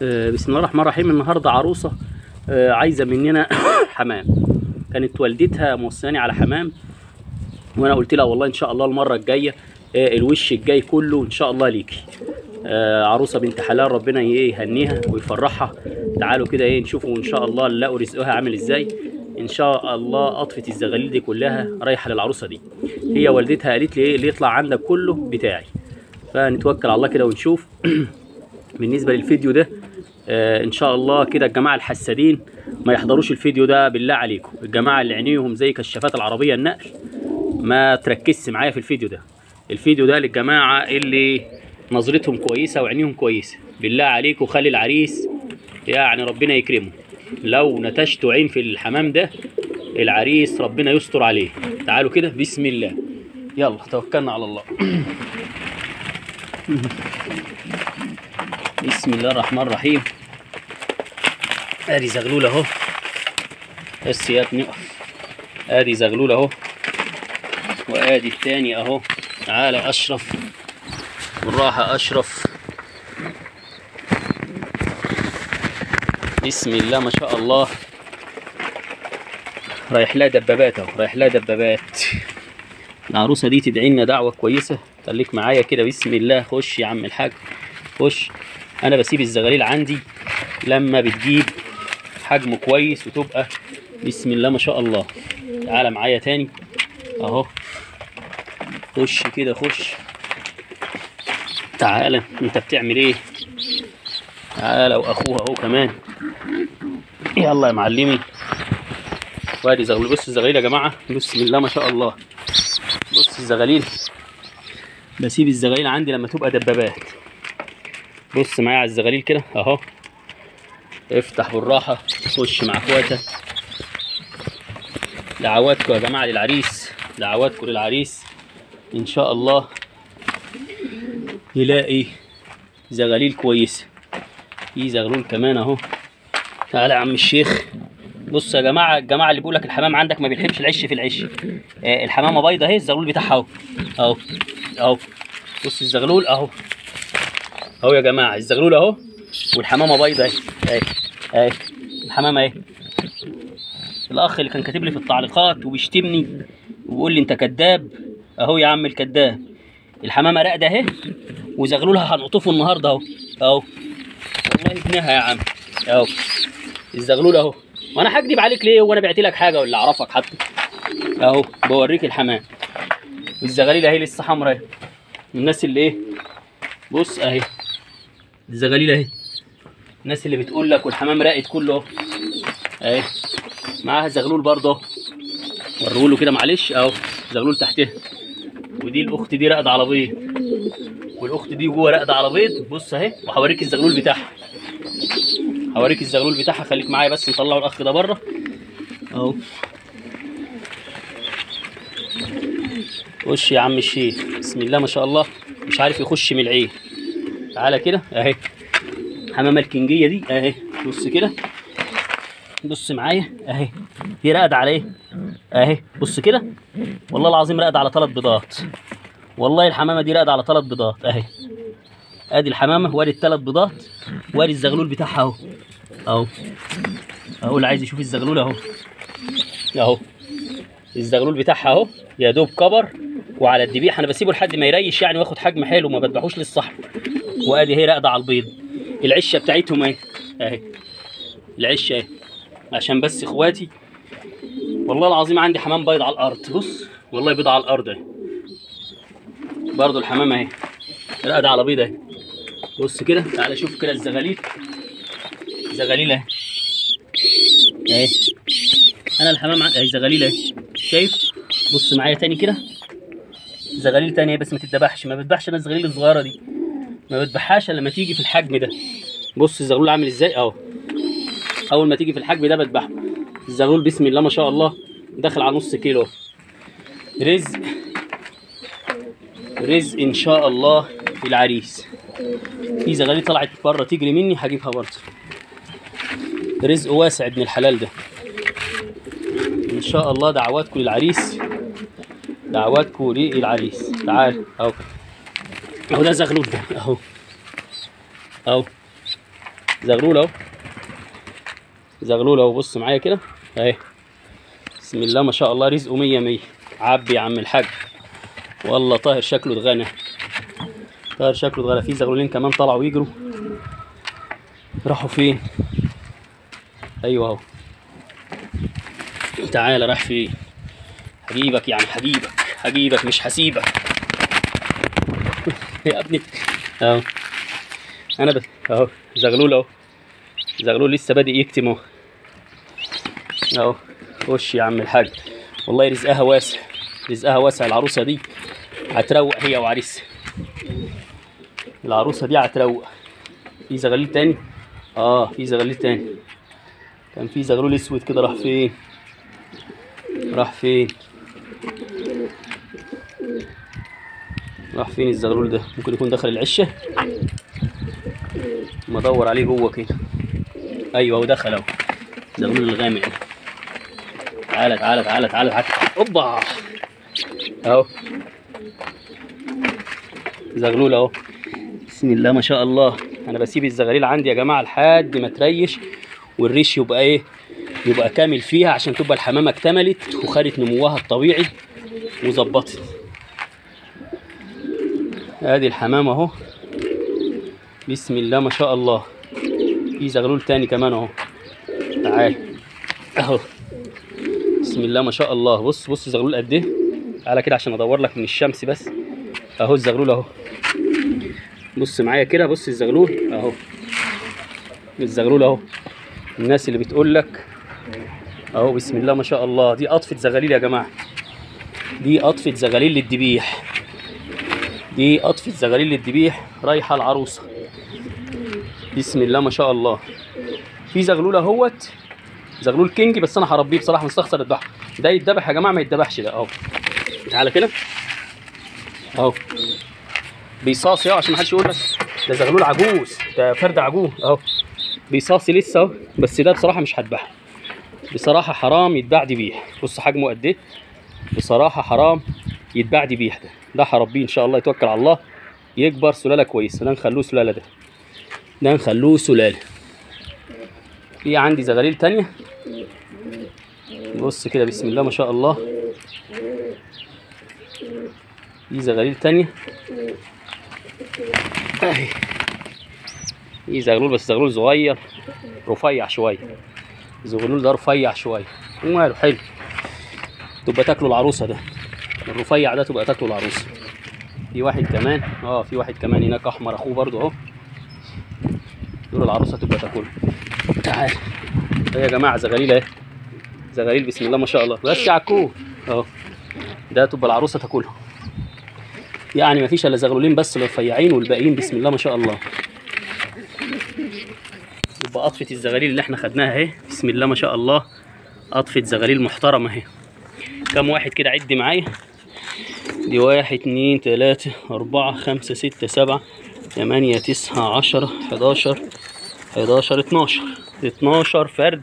بسم الله الرحمن الرحيم. النهارده عروسه عايزه مننا حمام. كانت والدتها موصياني على حمام، وانا قلت لها والله ان شاء الله المره الجايه الوش الجاي كله ان شاء الله ليكي. عروسه بنت حلال، ربنا يهنيها ويفرحها. تعالوا كده نشوفوا ان شاء الله نلاقوا رزقها عامل ازاي. ان شاء الله قطفه الزغاليل دي كلها رايحه للعروسه دي. هي والدتها قالت لي اللي يطلع عندك كله بتاعي. فنتوكل على الله كده ونشوف. بالنسبه للفيديو ده ان شاء الله كده الجماعه الحسادين ما يحضروش الفيديو ده بالله عليكم. الجماعه اللي عينيهم زي كشافات العربيه النقل ما تركزش معايا في الفيديو ده. الفيديو ده للجماعه اللي نظرتهم كويسه وعينيهم كويسه. بالله عليكم خلي العريس يعني ربنا يكرمه. لو نتشتوا عين في الحمام ده العريس ربنا يستر عليه. تعالوا كده بسم الله، يلا توكلنا على الله. بسم الله الرحمن الرحيم. ادي زغلول اهو، بس يا ابني اقف. ادي زغلول اهو، وادي التاني اهو. تعالى اشرف بالراحه اشرف. بسم الله ما شاء الله. رايح لها دبابات اهو، رايح لها دبابات. العروسه دي تدعي لنا دعوه كويسه. خليك معايا كده بسم الله. خش يا عم الحاج خش. انا بسيب الزغاليل عندي لما بتجيب حجم كويس وتبقى بسم الله ما شاء الله. تعالى معايا تاني اهو. خش كده خش. تعالى انت بتعمل ايه؟ تعالى واخوها اهو كمان. يلا يا معلمي. وادي زغلول. بص الزغاليل يا جماعه بسم الله ما شاء الله. بص الزغاليل. بسيب الزغاليل عندي لما تبقى دبابات. بص معايا على الزغاليل كده اهو. افتح بالراحه. خش مع اخواتك. دعواتكم يا جماعه للعريس، دعواتكم للعريس ان شاء الله يلاقي زغاليل كويسه. في زغلول كمان اهو. تعالى يا عم الشيخ. بص يا جماعه، الجماعه اللي بيقول لك الحمام عندك ما بيلحمش العش في العش، الحمامه بيضه اهي. الزغلول بتاعها اهو اهو اهو. بص الزغلول اهو اهو يا جماعه. الزغلول اهو والحمامه بيضه اهي اهي اهي. الحمامه اهي. الاخ اللي كان كاتب لي في التعليقات وبيشتمني وبيقول لي انت كذاب اهو يا عم الكذاب. الحمامه راقده اهي وزغلولها هنقطفه النهارده اهو اهو. والله ابنها يا عم اهو. الزغلول اهو. وانا هكدب عليك ليه وانا بعت لك حاجه ولا اعرفك حتى اهو. بوريك الحمام. والزغاليل اهي لسه حمراء اهي. الناس اللي ايه بص اهي الزغاليل اهي. الناس اللي بتقول لك والحمام راقد كله اهو اهي. معاها زغلول برضه اهو. وريهوله كده معلش اهو. زغلول تحتها. ودي الاخت دي راقده على بيض، والاخت دي جوه راقده على بيض. بص اهي. وهوريك الزغلول بتاعها، هوريك الزغلول بتاعها. خليك معايا بس نطلعوا الاخ ده بره اهو. خش يا عم الشيخ بسم الله ما شاء الله. مش عارف يخش من العين. تعالى كده اهي. حمامه الكنجيه دي اهي. بص كده. بص معايا اهي. دي راقده على ايه اهي. بص كده والله العظيم راقده على 3 بيضات. والله الحمامه دي راقده على 3 بيضات اهي. ادي الحمامه وادي ال3 بيضات وادي الزغلول بتاعها اهو اهو اهو. اللي عايز يشوف الزغلول اهو اهو. الزغلول بتاعها اهو يا دوب كبر. وعلى الذبيح انا بسيبه لحد ما يريش يعني واخد حجم حلو، ما بذبحوش للصحن. وادي هي راقده على البيض. العشه بتاعتهم اهي اهي. العشه اهي عشان بس اخواتي. والله العظيم عندي حمام بيض على الارض. بص والله بيض على الارض اهي. برضه الحمامه اهي راقده على بيض اهي. بص كده. تعالى شوف كده الزغاليل. زغاليل اهي اهي. انا الحمام اهي زغاليل اهي. شايف؟ بص معايا تاني كده. زغاليل تانية بس ما تتذبحش. ما بذبحش انا الزغاليل الصغيره دي، ما بذبحهاش الا لما تيجي في الحجم ده. بص الزغلول عامل ازاي اهو. اول ما تيجي في الحجم ده بذبحه. الزغلول بسم الله ما شاء الله داخل على نص كيلو. رزق رزق ان شاء الله العريس. في زغاليل طلعت بره تجري مني هجيبها برضه. رزق واسع ابن الحلال ده ان شاء الله. دعواتكم للعريس، دعواتكم للعريس. تعال اهو اهو. ده زغلول ده اهو اهو. زغلول اهو، زغلول اهو. بص معايا كده اهي، بسم الله ما شاء الله، رزقه 100 100. عبي يا عم الحاج، والله طاهر شكله اتغنى، طاهر شكله اتغنى. في زغلولين كمان طلعوا يجروا، راحوا فين؟ ايوه اهو. تعالى، راح فين؟ هجيبك يعني، هجيبك مش هسيبك يا ابني اهو. انا اهو زغلول اهو، زغلول لسه بادئ يكتم اهو اهو. خش يا عم الحاج، والله رزقها واسع، رزقها واسع. العروسه دي هتروق هي وعريسها، العروسه دي هتروق. في زغلول تاني، في زغلول تاني. كان في زغلول اسود كده، راح فين؟ راح فين؟ راح فين الزغلول ده؟ ممكن يكون دخل العشه، ما ادور عليه جوه كده. ايوه هو دخل اهو، زغلول الغامق. تعالى تعالى تعالى تعالى، اوبا اهو، زغلول اهو. بسم الله ما شاء الله. انا بسيب الزغاليل عندي يا جماعه لحد ما تريش والريش يبقى ايه، يبقى كامل فيها، عشان تبقى الحمامه اكتملت وخدت نموها الطبيعي وظبطت. ادي الحمامه اهو، بسم الله ما شاء الله. في زغلول تاني كمان اهو، تعال اهو، بسم الله ما شاء الله. بص بص الزغلول قد ايه، تعالى كده عشان ادور لك من الشمس بس. اهو الزغلول اهو، بص معايا كده، بص الزغلول اهو، الزغلول اهو. الناس اللي بتقول لك اهو، بسم الله ما شاء الله. دي قطفه زغاليل يا جماعه، دي قطفه زغاليل للذبيح، دي قطفه زغاليل للذبيح رايحه العروسه. بسم الله ما شاء الله. في زغلول اهوت، زغلول كينج، بس انا هربيه بصراحه، مستخسر اذبحه. ده يتذبح يا جماعه، ما يتذبحش ده اهو. تعالى كده اهو، بيصاصي اهو، عشان ما حدش يقول لك ده زغلول عجوز، ده فرد عجوز اهو، بيصاصي لسه اهو. بس ده بصراحه مش هذبحه، بصراحه حرام يتباع ذبيح. بص حجمه قد ايه، بصراحه حرام يتباع ذبيح. ده هربيه ان شاء الله، يتوكل على الله، يكبر سلاله كويسه. ده نخلوه سلاله، ده نخلوه سلاله. في عندي زغاليل تانيه، بص كده بسم الله ما شاء الله. في زغاليل تانيه اهي، في زغلول بس زغلول صغير رفيع شويه، الزغلول ده رفيع شويه وماله حلو، تبقى تاكله العروسه. ده الرفيع ده تبقى تاكله العروسه. في واحد كمان، في واحد كمان هناك احمر اخوه برضو اهو، دول العروسه تبقى تاكله. تعال يا جماعه، زغاليل اهي، زغاليل بسم الله ما شاء الله. بس يا عكوه اهو، ده تبقى العروسه تاكلها. يعني مفيش الا زغلولين بس الرفيعين، والباقيين بسم الله ما شاء الله. يبقى قطفه الزغاليل اللي احنا خدناها اهي، بسم الله ما شاء الله، قطفه زغاليل محترمه اهي. كم واحد كده؟ عد معايا. دي 1 2 3 4 5 6 7 8 9 10 11 12 فرد،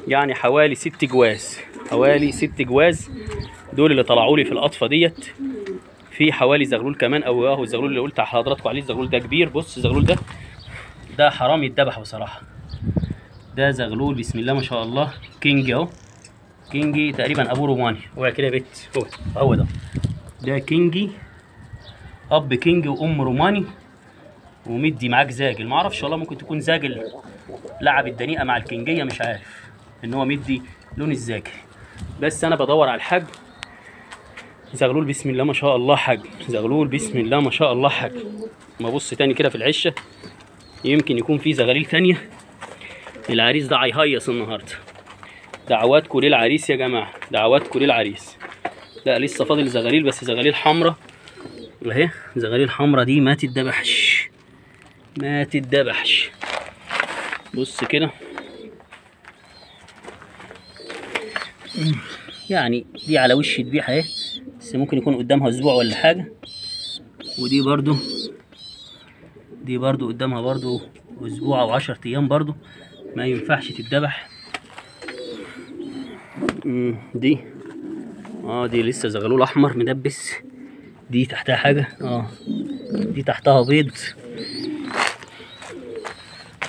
يعني حوالي 6 جواز، حوالي 6 جواز دول اللي طلعوا لي في القطفه ديت. في حوالي زغلول كمان اهو، الزغلول اللي قلت لحضراتكم عليه، الزغلول ده كبير. بص الزغلول ده حرام يتذبح بصراحه. ده زغلول بسم الله ما شاء الله، كينج اهو، كينجي تقريبا ابو روماني. اوعى كده يا بت، هو ده كينجي، اب كينجي وام روماني، ومدي معاك زاجل. ما اعرفش والله، ممكن تكون زاجل لعب الدنيئه مع الكينجيه، مش عارف ان هو مدي لون الزاجل. بس انا بدور على الحجم. زغلول بسم الله ما شاء الله حجم، زغلول بسم الله ما شاء الله حجم. ما ابص تاني كده في العشه، يمكن يكون في زغاليل تانيه. العريس ده هيهيص النهارده. دعواتكم للعريس يا جماعه، دعواتكم للعريس. لا لسه فاضل زغاليل، بس زغاليل حمراء اهي، زغاليل حمراء دي ما تتذبحش، ما تتذبحش. بص كده، يعني دي على وش ذبيحه اهي، بس ممكن يكون قدامها اسبوع ولا حاجه. ودي برضو قدامها برضو اسبوع او 10 ايام، برضو ما ينفعش تتذبح. دي دي لسه زغلول احمر مدبس. دي تحتها حاجه، دي تحتها بيض.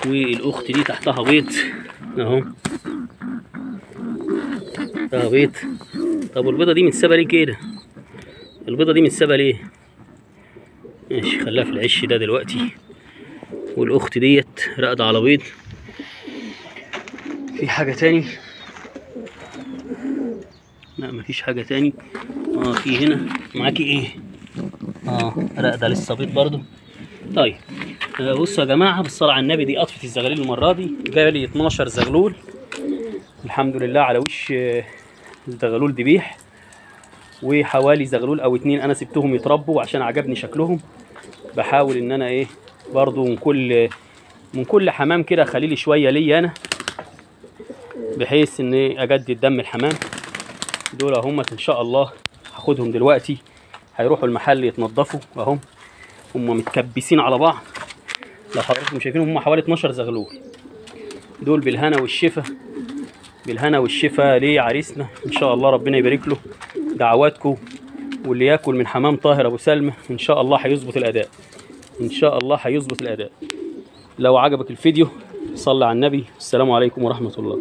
والاخت دي تحتها بيض اهو، تحتها بيض. طب والبيضه دي متسابه ليه كده؟ البيضه دي متسابه ليه؟ ماشي خليها في العش ده دلوقتي. والاخت ديت راقده على بيض. في حاجه تاني؟ لا مفيش حاجه تاني. في هنا معاكي ايه؟ راقده لسه بيض برضو. طيب بصوا يا جماعه بالصلاه على النبي، دي قطفه الزغاليل المره دي جايه لي 12 زغلول الحمد لله على وش الزغلول ذبيح، وحوالي زغلول او 2 انا سبتهم يتربوا عشان عجبني شكلهم. بحاول ان انا ايه برضو من كل حمام كده اخلي لي شويه ليا انا، بحيث ان اجدد دم الحمام. دول اهم ان شاء الله هاخدهم دلوقتي، هيروحوا المحل يتنضفوا اهم. هم متكبسين على بعض لو حضراتكم شايفين، هم حوالي 12 زغلول. دول بالهنا والشفا، بالهنا والشفا لعريسنا ان شاء الله، ربنا يبارك له. دعواتكم، واللي ياكل من حمام طاهر ابو سلمى ان شاء الله هيظبط الاداء، ان شاء الله هيظبط الاداء. لو عجبك الفيديو صلي على النبي. السلام عليكم ورحمه الله.